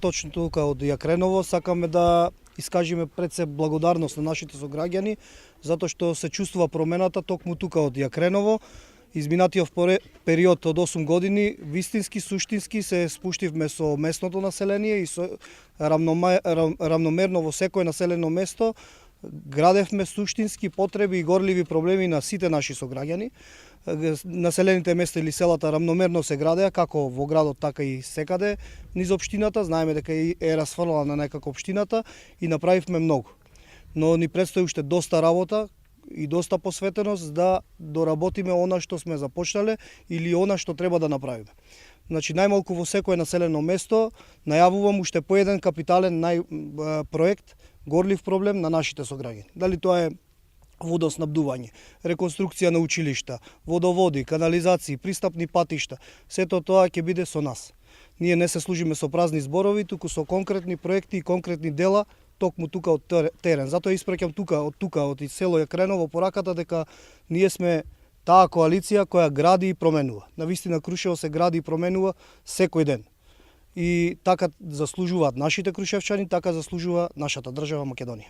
Точно тука од Јакреново сакаме да искажиме пред се благодарност на нашите сограѓани, затоа што се чувствува промената токму тука од Јакреново. Изминатиот период од 8 години вистински, суштински се спуштивме со местното население и со равномерно во секое населено место градевме суштински потреби и горливи проблеми на сите наши сограѓани. Населените места или селата равномерно се градеа, како во градот, така и секаде низ општината. Знаеме дека е расфрлана некако општината и направивме многу. Но ни предстои уште доста работа и доста посветеност да доработиме она што сме започнале или она што треба да направиме. Значи, најмалку во секое населено место најавувам уште по еден капитален проект, горлив проблем на нашите сограѓани. Дали тоа е водоснабдување, реконструкција на училишта, водоводи, канализации, пристапни патишта, сето тоа ќе биде со нас. Ние не се служиме со празни зборови, туку со конкретни проекти и конкретни дела, токму тука од терен. Затоа испраќам од село Јакреново пораката дека ние сме таа коалиција која гради и променува. Навистина Крушево се гради и променува секој ден. И така заслужуваат нашите крушевчани, така заслужува нашата држава Македонија.